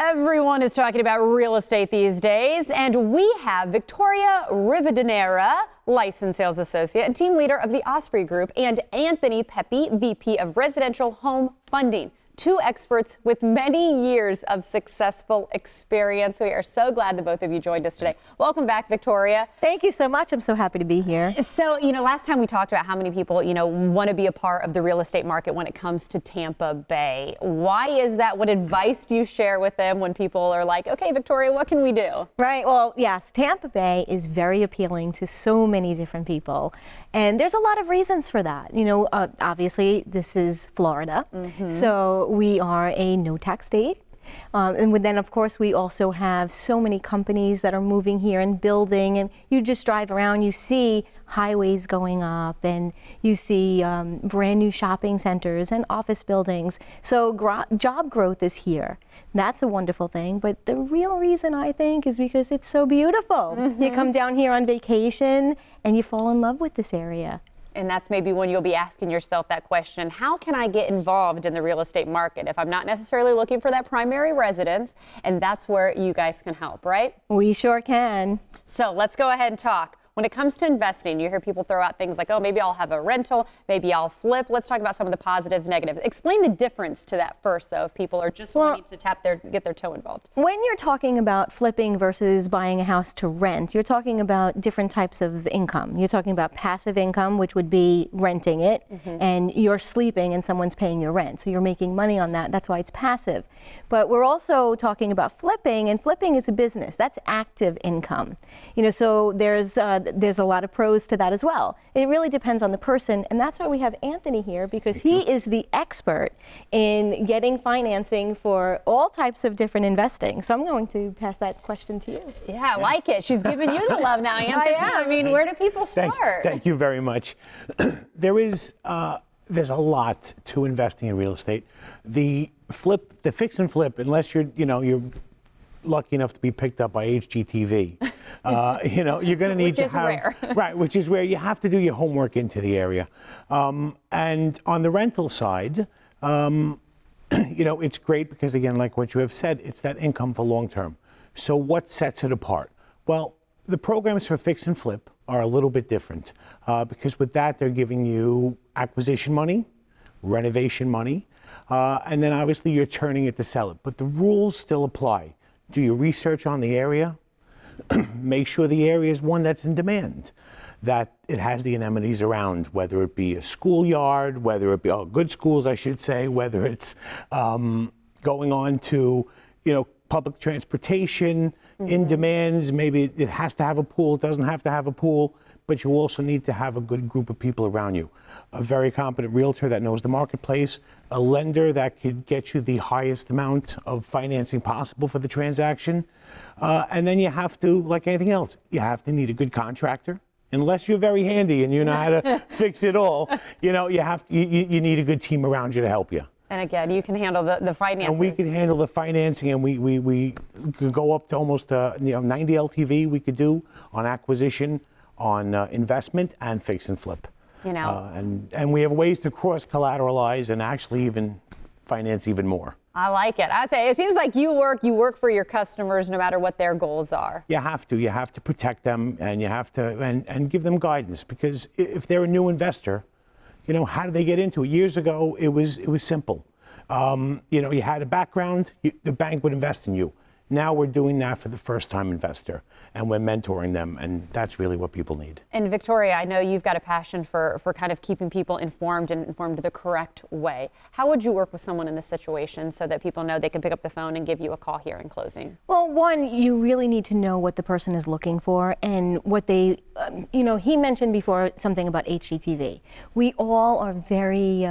Everyone is talking about real estate these days, and we have Victoria Rivadeneira, licensed sales associate and team leader of the Osprey Group, and Anthony Pepe, VP of Residential Home Funding. Two experts with many years of successful experience. We are so glad that both of you joined us today. Welcome back, Victoria. Thank you so much. I'm so happy to be here. So, last time we talked about how many people, want to be a part of the real estate market when it comes to Tampa Bay. Why is that? What advice do you share with them when people are like, okay, Victoria, what can we do? Right. Well, yes, Tampa Bay is very appealing to so many different people. And there's a lot of reasons for that. Obviously, this is Florida. So we are a no-tax state. And then, of course, we also have so many companies that are moving here and building. And you just drive around, you see highways going up, and you see brand new shopping centers and office buildings. So job growth is here. That's a wonderful thing. But the real reason, I think, is because it's so beautiful. You come down here on vacation and you fall in love with this area. And that's maybe when you'll be asking yourself that question, how can I get involved in the real estate market if I'm not necessarily looking for that primary residence? And that's where you guys can help, right? We sure can. So let's go ahead and talk. When it comes to investing, you hear people throw out things like, oh, maybe I'll have a rental, maybe I'll flip. Let's talk about some of the positives, negatives. Explain the difference to that first, though, if people are just wanting to get their toe involved. When you're talking about flipping versus buying a house to rent, you're talking about different types of income. You're talking about passive income, which would be renting it, and you're sleeping and someone's paying your rent. So you're making money on that. That's why it's passive. But we're also talking about flipping, and flipping is a business. That's active income. So there's a lot of pros to that as well. It really depends on the person, and that's why we have Anthony here, because he is the expert in getting financing for all types of different investing. So I'm going to pass that question to you. Yeah, I like it. She's giving you the love now, Anthony. I mean, where do people start? Thank you very much. There's a lot to investing in real estate. The fix and flip, unless you're lucky enough to be picked up by HGTV. You're going to need to have rare. Right, which is where you have to do your homework into the area. And on the rental side, it's great because, again, like what you have said, it's that income for long term. So what sets it apart? Well, the programs for fix and flip are a little bit different because with that, they're giving you acquisition money, renovation money, and then obviously you're turning it to sell it. But the rules still apply. Do your research on the area. Make sure the area is one that's in demand, that it has the amenities around, whether it be a schoolyard, whether it be good schools, I should say, whether it's going on to, public transportation, in demands. Maybe it has to have a pool, it doesn't have to have a pool, but you also need to have a good group of people around you. A very competent realtor that knows the marketplace, a lender that could get you the highest amount of financing possible for the transaction. And then you have to, like anything else, you have to need a good contractor. Unless you're very handy and you know how to fix it all, you need a good team around you to help you. And again, you can handle the finances. And we can handle the financing, and we could go up to almost 90 LTV we could do on acquisition, on investment, and fix and flip. And we have ways to cross collateralize and actually even finance even more. I like it. I say it seems like you work for your customers no matter what their goals are. You have to protect them, and you have to and give them guidance, because if they're a new investor, how do they get into it? Years ago, it was simple. You had a background, the bank would invest in you. Now we're doing that for the first-time investor, and we're mentoring them, and that's really what people need. And Victoria, I know you've got a passion for kind of keeping people informed the correct way. How would you work with someone in this situation so that people know they can pick up the phone and give you a call here in closing? Well, one, you really need to know what the person is looking for and what they, he mentioned before something about HGTV. We all are very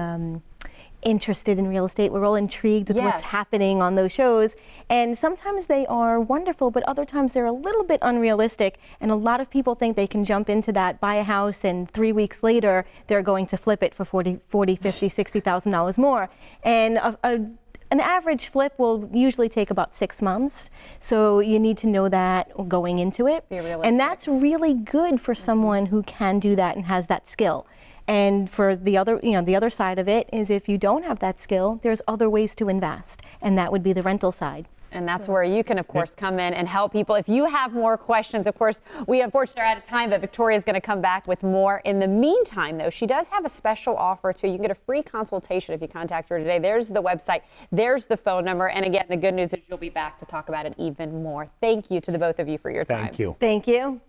interested in real estate. We're all intrigued with what's happening on those shows, and sometimes they are wonderful, but other times they're a little bit unrealistic, and a lot of people think they can jump into that, buy a house, and 3 weeks later they're going to flip it for $40, $50, $60,000 more. And an average flip will usually take about 6 months, so you need to know that going into it. Be realistic. And that's really good for someone who can do that and has that skill. And for the other, the other side of it is if you don't have that skill, there's other ways to invest, and that would be the rental side. And that's where you can, of course, come in and help people. If you have more questions, of course, we unfortunately are out of time, but Victoria's going to come back with more. In the meantime, though, she does have a special offer, too. You can get a free consultation if you contact her today. There's the website. There's the phone number. And again, the good news is you'll be back to talk about it even more. Thank you to the both of you for your time. Thank you. Thank you.